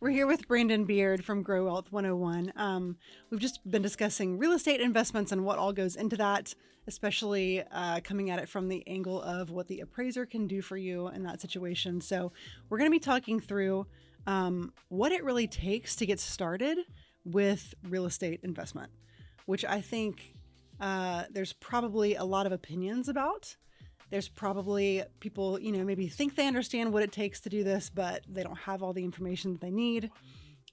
We're here with Brandon Beard from Grow Wealth 101. We've just been discussing real estate investments and what all goes into that, especially coming at it from the angle of what the appraiser can do for you in that situation. So we're going to be talking through what it really takes to get started with real estate investment, which I think there's probably a lot of opinions about. There's probably people, maybe think they understand what it takes to do this, but they don't have all the information that they need.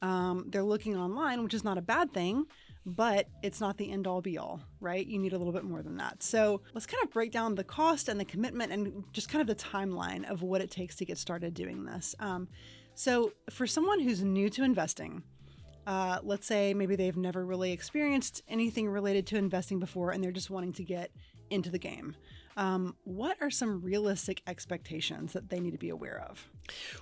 They're looking online, which is not a bad thing, but it's not the end all be all, right? You need a little bit more than that. So let's kind of break down the cost and the commitment and just kind of the timeline of what it takes to get started doing this. So for someone who's new to investing, let's say maybe they've never really experienced anything related to investing before and they're just wanting to get into the game. What are some realistic expectations that they need to be aware of?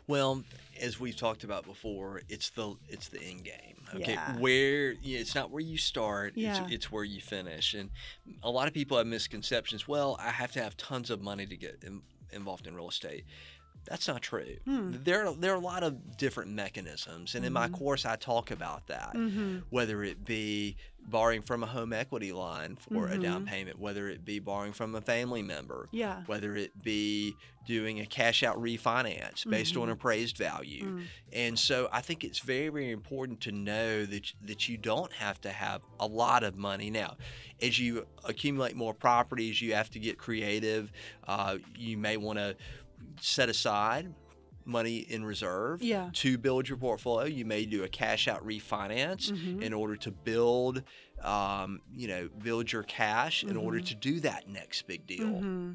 Well, as we've talked about before, it's the end game. Okay, Yeah. it's not where you start; it's where you finish. And a lot of people have misconceptions. Well, I have to have tons of money to get involved in real estate. That's not true. There are a lot of different mechanisms, and in my course, I talk about that. Whether it be borrowing from a home equity line for a down payment, whether it be borrowing from a family member, whether it be doing a cash out refinance based on appraised value. And so I think it's very, very important to know that you don't have to have a lot of money. Now, as you accumulate more properties, you have to get creative. You may want to set aside money in reserve to build your portfolio. You may do a cash out refinance in order to build your cash in order to do that next big deal.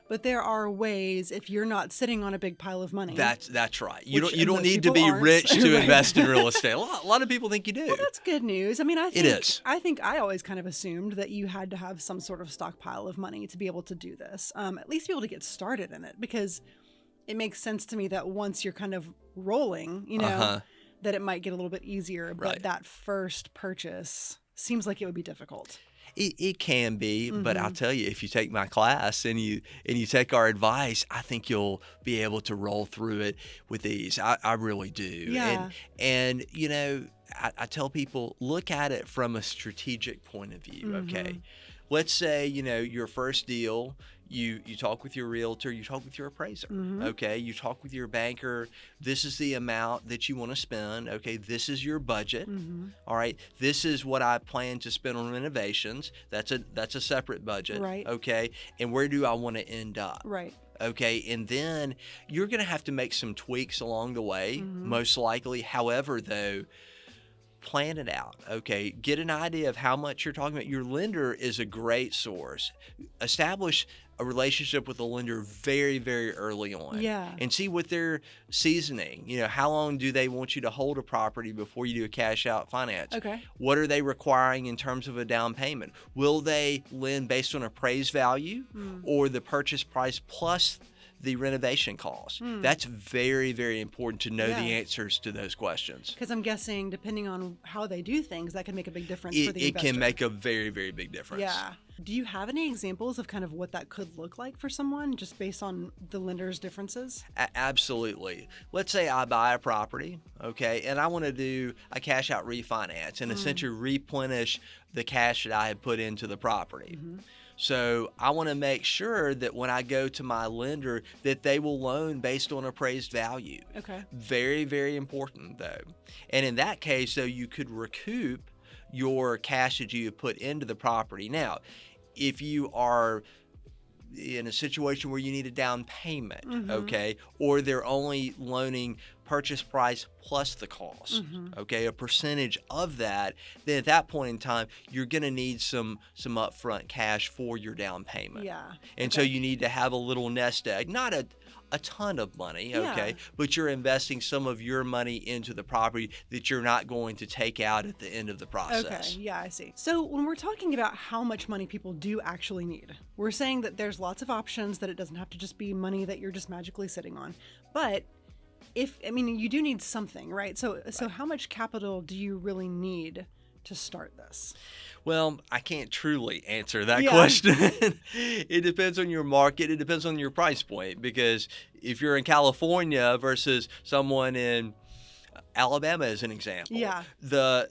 But there are ways if you're not sitting on a big pile of money. That's right. You don't need to be rich to invest in real estate. A lot of people think you do. Well, that's good news. I mean, it is. I think I always kind of assumed that you had to have some sort of stockpile of money to be able to do this. At least be able to get started in it, because it makes sense to me that once you're kind of rolling, that it might get a little bit easier. But that first purchase seems like it would be difficult. It can be, but I'll tell you, if you take my class and you take our advice, I think you'll be able to roll through it with ease. I really do. Yeah. And I tell people, look at it from a strategic point of view. Okay. Let's say, your first deal, you talk with your realtor, you talk with your appraiser, okay? You talk with your banker. This is the amount that you want to spend, okay? This is your budget, all right? This is what I plan to spend on renovations. That's a separate budget, right? Okay? And where do I want to end up? Right. Okay, and then you're going to have to make some tweaks along the way, most likely. However, though, plan it out, okay? Get an idea of how much you're talking about. Your lender is a great source. Establish a relationship with the lender very, very early on. Yeah. And see what they're seasoning. How long do they want you to hold a property before you do a cash out finance? Okay. What are they requiring in terms of a down payment? Will they lend based on appraised value or the purchase price plus the renovation costs? That's very, very important to know the answers to those questions. Because I'm guessing, depending on how they do things, that can make a big difference for the investor. It can make a very, very big difference. Yeah. Do you have any examples of kind of what that could look like for someone, just based on the lender's differences? Absolutely. Let's say I buy a property, okay, and I want to do a cash out refinance and essentially replenish the cash that I had put into the property. So I want to make sure that when I go to my lender that they will loan based on appraised value. Okay. Very, very important though. And in that case, though, you could recoup your cash that you put into the property. Now, if you are in a situation where you need a down payment, okay, or they're only loaning purchase price plus the cost, okay, a percentage of that, then at that point in time, you're going to need some upfront cash for your down payment. Yeah. And so you need to have a little nest egg, not a ton of money, okay, but you're investing some of your money into the property that you're not going to take out at the end of the process. Okay, yeah, I see. So when we're talking about how much money people do actually need, we're saying that there's lots of options, that it doesn't have to just be money that you're just magically sitting on. But you do need something, right? So how much capital do you really need to start this? Well, I can't truly answer that question. It depends on your market. It depends on your price point. Because if you're in California versus someone in Alabama is an example. Yeah. The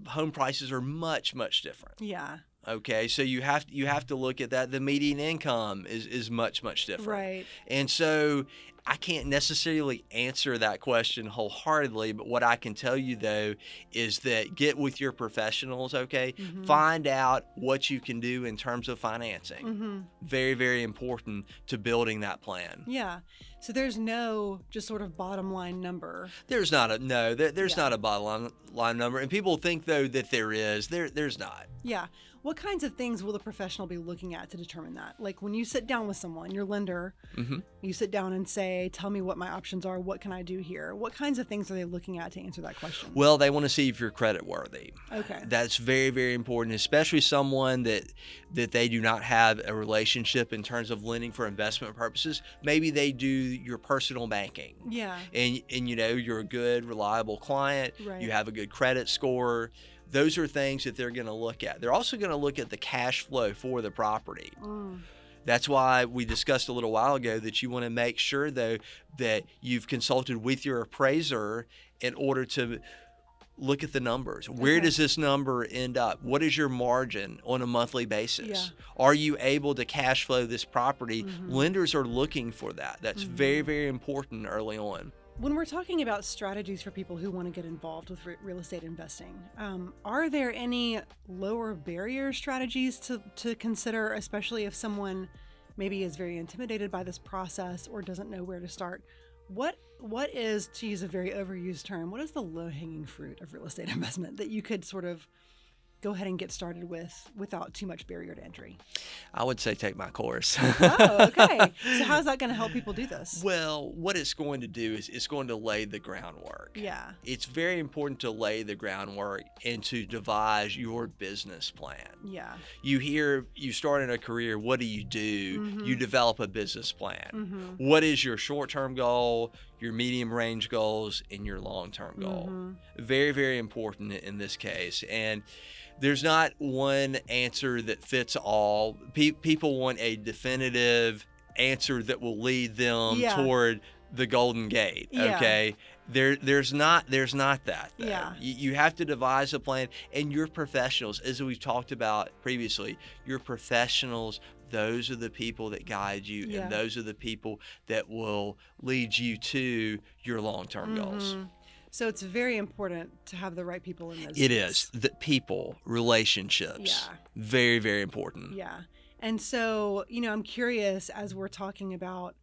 home prices are much different. Yeah. Okay, so you have to look at that. The median income is much different. Right. And so I can't necessarily answer that question wholeheartedly, but what I can tell you though is that get with your professionals, okay? Mm-hmm. Find out what you can do in terms of financing. Mm-hmm. Very important to building that plan. Yeah. So there's no just sort of bottom line number. There's not a bottom line number, and people think though that there is. There's not. Yeah. What kinds of things will the professional be looking at to determine that? Like when you sit down with someone, your lender, Mm-hmm. you sit down and say, tell me what my options are. What can I do here? What kinds of things are they looking at to answer that question? Well, they want to see if you're credit worthy. Okay. That's very important, especially someone that they do not have a relationship in terms of lending for investment purposes. Maybe they do your personal banking. Yeah. And you're a good, reliable client. Right. You have a good credit score. Those are things that they're going to look at. They're also going to look at the cash flow for the property. Mm. That's why we discussed a little while ago that you want to make sure, though, that you've consulted with your appraiser in order to look at the numbers. Where does this number end up? What is your margin on a monthly basis? Yeah. Are you able to cash flow this property? Mm-hmm. Lenders are looking for that. That's Mm-hmm. very important early on. When we're talking about strategies for people who want to get involved with real estate investing, are there any lower barrier strategies to consider, especially if someone maybe is very intimidated by this process or doesn't know where to start? What is, to use a very overused term, what is the low-hanging fruit of real estate investment that you could sort of go ahead and get started with without too much barrier to entry? I would say take my course. Oh, okay. So how's that going to help people do this? Well, what it's going to do is it's going to lay the groundwork. Yeah. It's very important to lay the groundwork and to devise your business plan. Yeah. You start in a career, what do? Mm-hmm. You develop a business plan. Mm-hmm. What is your short-term goal, your medium-range goals, and your long-term goal? Mm-hmm. Very important in this case. And there's not one answer that fits all. People want a definitive answer that will lead them toward the Golden Gate. Okay, there's not that. Though. Yeah. You have to devise a plan, and your professionals, as we've talked about previously, your professionals. Those are the people that guide you, and those are the people that will lead you to your long-term goals. So it's very important to have the right people in those. It is. The people, relationships. Yeah. Very important. Yeah. And so, I'm curious as we're talking about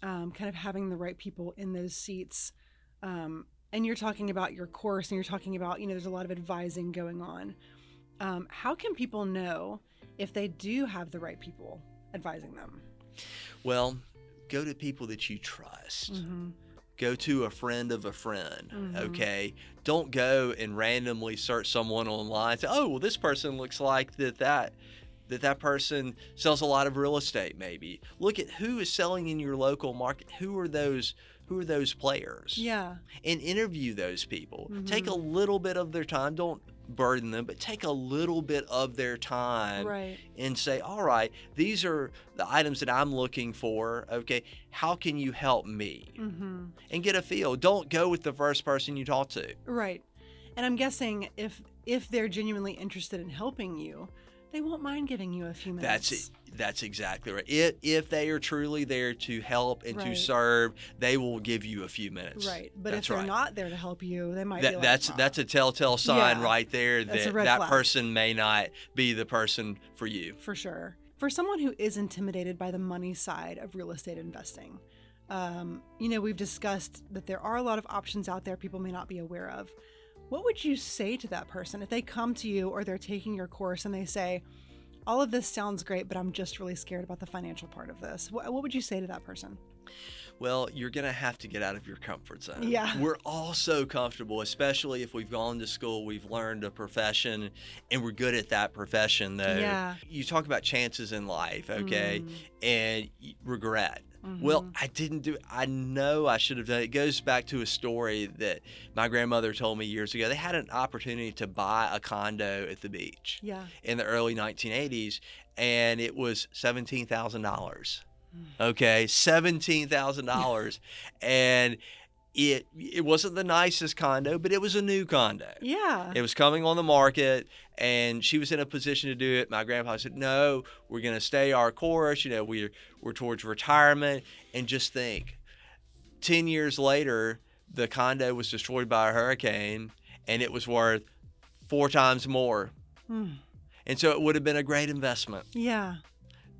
kind of having the right people in those seats. And you're talking about your course and you're talking about, there's a lot of advising going on. How can people know if they do have the right people advising them? Well, go to people that you trust. Mm-hmm. Go to a friend of a friend, Mm-hmm. okay? Don't go and randomly search someone online and say, oh, well, this person looks like that person sells a lot of real estate maybe. Look at who is selling in your local market. Who are those players? Yeah. And interview those people. Mm-hmm. Take a little bit of their time. Don't burden them, but take a little bit of their time and say, all right, these are the items that I'm looking for. Okay, how can you help me? Mm-hmm. And get a feel. Don't go with the first person you talk to. Right. And I'm guessing if they're genuinely interested in helping you, they won't mind giving you a few minutes. That's it. That's exactly right. If they are truly there to help and to serve, they will give you a few minutes. Right. But that's if they're not there to help you, they might be like, that's a telltale sign right there that flag. person may not be the person for you. For sure. For someone who is intimidated by the money side of real estate investing, we've discussed that there are a lot of options out there people may not be aware of. What would you say to that person if they come to you or they're taking your course and they say, all of this sounds great, but I'm just really scared about the financial part of this? What would you say to that person? Well, you're going to have to get out of your comfort zone. Yeah. We're all so comfortable, especially if we've gone to school, we've learned a profession, and we're good at that profession, though. Yeah. You talk about chances in life, okay, and regret. Mm-hmm. Well, I didn't do it. I know I should have done it. It goes back to a story that my grandmother told me years ago. They had an opportunity to buy a condo at the beach in the early 1980s, and it was $17,000. Okay, $17,000. And it wasn't the nicest condo, but it was a new condo. Yeah. It was coming on the market, and she was in a position to do it. My grandpa said, "No, we're going to stay our course. You know, we're towards retirement." And just think, 10 years later, the condo was destroyed by a hurricane, and it was worth 4 times more. And so it would have been a great investment. Yeah.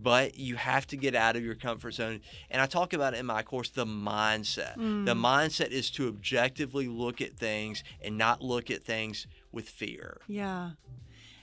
But you have to get out of your comfort zone. And I talk about it in my course, the mindset. The mindset is to objectively look at things and not look at things with fear. Yeah.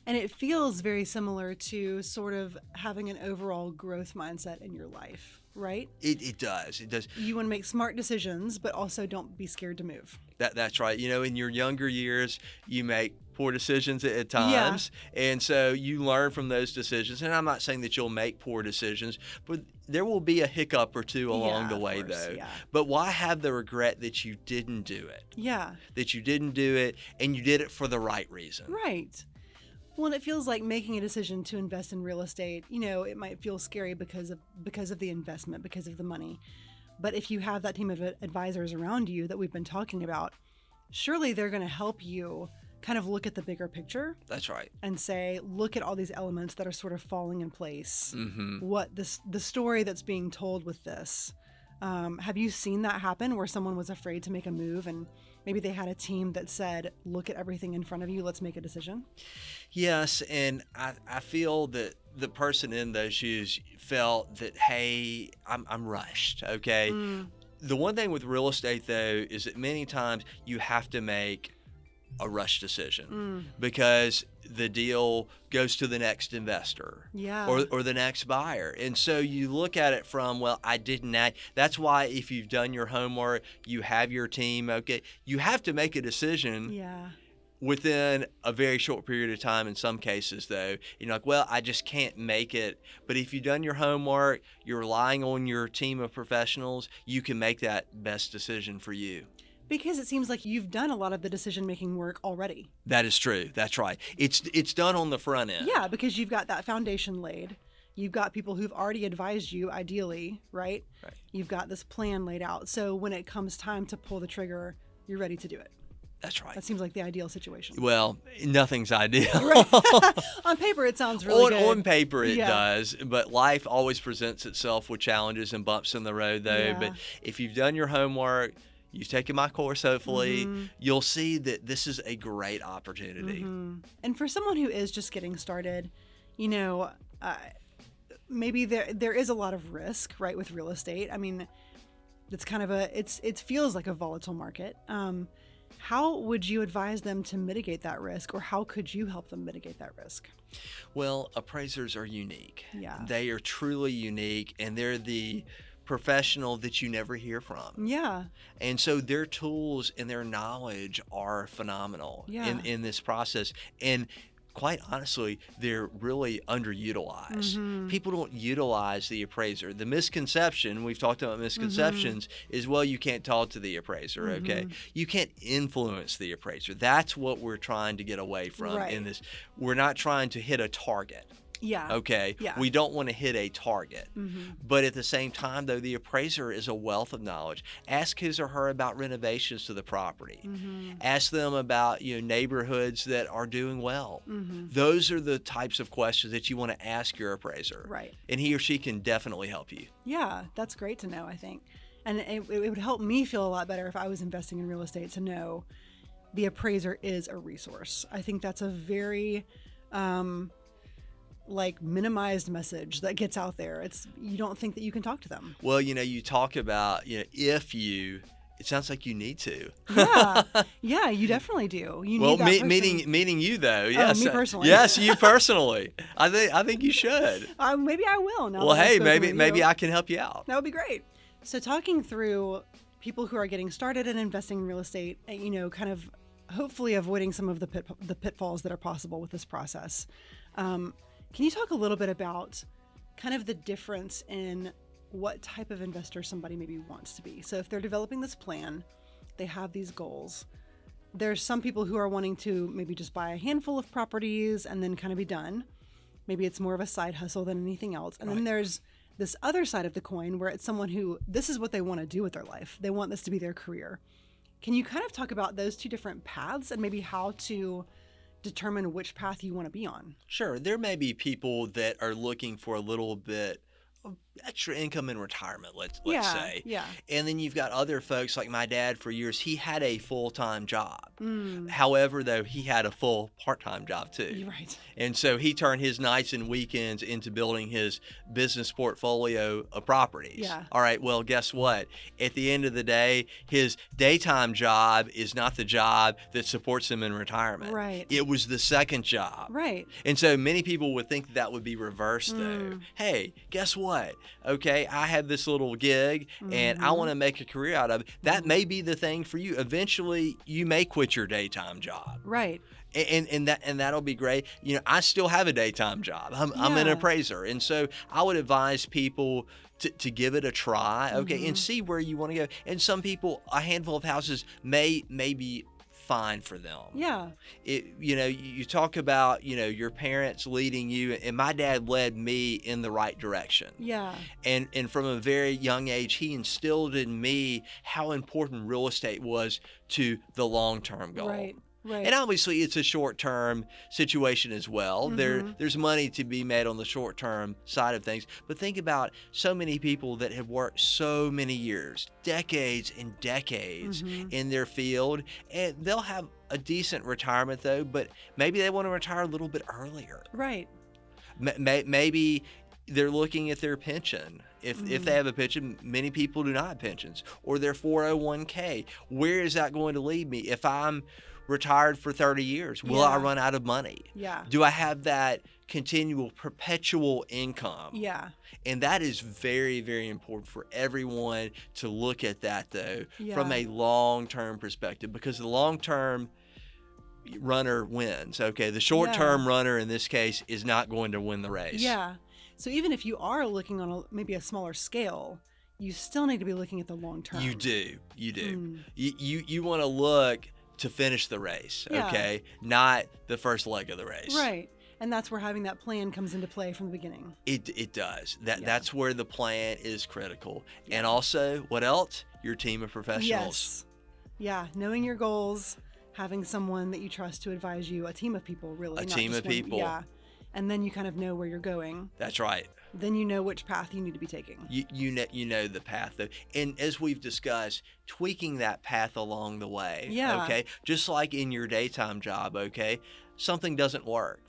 And it feels very similar to sort of having an overall growth mindset in your life, right? It does. It does. You want to make smart decisions, but also don't be scared to move. That's right. You know, in your younger years, you make poor decisions at times. Yeah. And so you learn from those decisions. And I'm not saying that you'll make poor decisions, but there will be a hiccup or two along the way, though. Yeah. But why have the regret that you didn't do it? Yeah. That you didn't do it, and you did it for the right reason. Right. Well, and it feels like making a decision to invest in real estate, you know, it might feel scary because of the investment, because of the money. But if you have that team of advisors around you that we've been talking about, surely they're going to help you kind of look at the bigger picture. That's right. And say, look at all these elements that are sort of falling in place. What the story that's being told with this. Have you seen that happen where someone was afraid to make a move and maybe they had a team that said, look at everything in front of you, let's make a decision? Yes, and I feel that the person in those shoes felt that, hey, I'm rushed, okay? The one thing with real estate, though, is that many times you have to make a rush decision because the deal goes to the next investor or the next buyer. And so you look at it from, well, I didn't act. That's why if you've done your homework, you have your team, okay, you have to make a decision within a very short period of time. In some cases, though, you're like, well, I just can't make it. But if you've done your homework, you're relying on your team of professionals, you can make that best decision for you. Because it seems like you've done a lot of the decision-making work already. That is true. That's right. It's done on the front end. Yeah, because you've got that foundation laid. You've got people who've already advised you, ideally, right? Right. You've got this plan laid out. So when it comes time to pull the trigger, you're ready to do it. That's right. That seems like the ideal situation. Well, nothing's ideal. Right. On paper, it sounds really good. On paper, it does. But life always presents itself with challenges and bumps in the road, though. Yeah. But if you've done your homework, you've taken my course, hopefully, you'll see that this is a great opportunity. And for someone who is just getting started, you know, maybe there is a lot of risk, right, with real estate. I mean, it's kind of it feels like a volatile market. How would you advise them to mitigate that risk, or how could you help them mitigate that risk? Well, appraisers are unique. Yeah. They are truly unique, and they're the professional that you never hear from. Yeah. And so their tools and their knowledge are phenomenal in this process. And quite honestly, they're really underutilized. People don't utilize the appraiser. The misconception, we've talked about misconceptions, is, well, you can't talk to the appraiser, okay? You can't influence the appraiser. That's what we're trying to get away from in this. We're not trying to hit a target. Yeah. Okay. Yeah. We don't want to hit a target. But at the same time, though, the appraiser is a wealth of knowledge. Ask his or her about renovations to the property. Ask them about, you know, neighborhoods that are doing well. Those are the types of questions that you want to ask your appraiser. Right. And he or she can definitely help you. Yeah, that's great to know, I think. And it would help me feel a lot better if I was investing in real estate to know the appraiser is a resource. I think that's a very minimized message that gets out there. It's, you don't think that you can talk to them. Well, you know, you talk about, you know, it sounds like you need to. Yeah, you definitely do. You well, need that meaning you though. Yes, me personally. Yes, you personally. I think you should. Maybe I will. Now well, hey, maybe I can help you out. That would be great. So talking through people who are getting started in investing in real estate, you know, kind of hopefully avoiding some of the pitfalls that are possible with this process. Can you talk a little bit about kind of the difference in what type of investor somebody maybe wants to be? So if they're developing this plan, they have these goals. There's some people who are wanting to maybe just buy a handful of properties and then kind of be done. Maybe it's more of a side hustle than anything else. And then there's this other side of the coin where it's someone who this is what they want to do with their life. They want this to be their career. Can you kind of talk about those two different paths and maybe how to determine which path you want to be on? Sure. There may be people that are looking for a little bit of extra income in retirement, let's say. Yeah. And then you've got other folks like my dad. For years, he had a full-time job. Mm. However, though, he had a full part-time job too. You're right. And so he turned his nights and weekends into building his business portfolio of properties. Yeah. All right, well, guess what? At the end of the day, his daytime job is not the job that supports him in retirement. Right. It was the second job. Right. And so many people would think that would be reversed, though. Hey, guess what? Okay, I have this little gig and I want to make a career out of it. That may be the thing for you. Eventually, you may quit your daytime job. Right. And that'll be great. You know, I still have a daytime job. I'm an appraiser. And so I would advise people to give it a try, okay, and see where you want to go. And some people, a handful of houses may be fine for them. Yeah. You talk about, your parents leading you, and my dad led me in the right direction. Yeah. And from a very young age, he instilled in me how important real estate was to the long-term goal. Right. Right. And obviously, it's a short-term situation as well. There's money to be made on the short-term side of things. But think about so many people that have worked so many years, decades and decades in their field, and they'll have a decent retirement, though, but maybe they want to retire a little bit earlier. Right. Maybe they're looking at their pension. If they have a pension, many people do not have pensions, or their 401k. Where is that going to lead me? If I'm retired for 30 years, will I run out of money? Yeah. Do I have that continual, perpetual income? Yeah. And that is very, very important for everyone to look at that, though, from a long-term perspective, because the long-term runner wins. Okay, the short-term runner in this case is not going to win the race. Yeah. So even if you are looking on maybe a smaller scale, you still need to be looking at the long term. You do. You want to look to finish the race, okay? Not the first leg of the race. Right. And that's where having that plan comes into play from the beginning. It does. That's where the plan is critical. And also, what else? Your team of professionals. Yes. Yeah. Knowing your goals, having someone that you trust to advise you, a team of people, really. A team of people. Yeah. And then you kind of know where you're going. That's right. Then you know which path you need to be taking. You know the path, though. And as we've discussed, tweaking that path along the way. Yeah. Okay. Just like in your daytime job, okay, something doesn't work.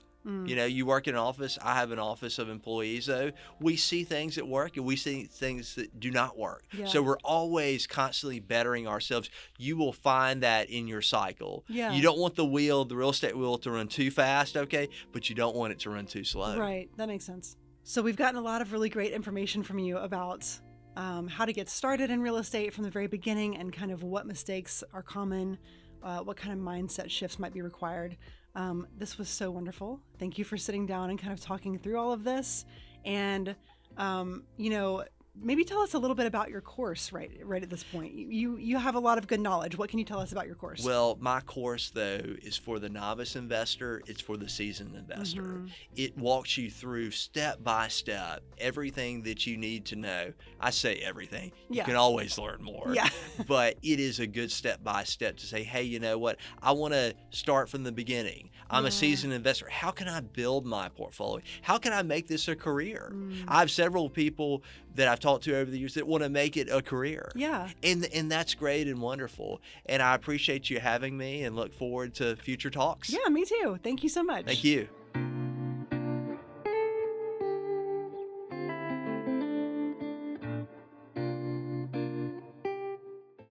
You work in an office. I have an office of employees, though. We see things that work and we see things that do not work. Yeah. So we're always constantly bettering ourselves. You will find that in your cycle. Yeah. You don't want the real estate wheel to run too fast, okay? But you don't want it to run too slow. Right. That makes sense. So we've gotten a lot of really great information from you about how to get started in real estate from the very beginning and kind of what mistakes are common, what kind of mindset shifts might be required. This was so wonderful. Thank you for sitting down and kind of talking through all of this. And, maybe tell us a little bit about your course right at this point. You have a lot of good knowledge. What can you tell us about your course? Well, my course, though, is for the novice investor. It's for the seasoned investor. It walks you through step by step everything that you need to know. I say everything. You can always learn more. Yeah. But it is a good step by step to say, hey, you know what? I want to start from the beginning. I'm a seasoned investor. How can I build my portfolio? How can I make this a career? I have several people that I've talked to over the years that want to make it a career. Yeah. And that's great and wonderful. And I appreciate you having me and look forward to future talks. Yeah, me too. Thank you so much. Thank you.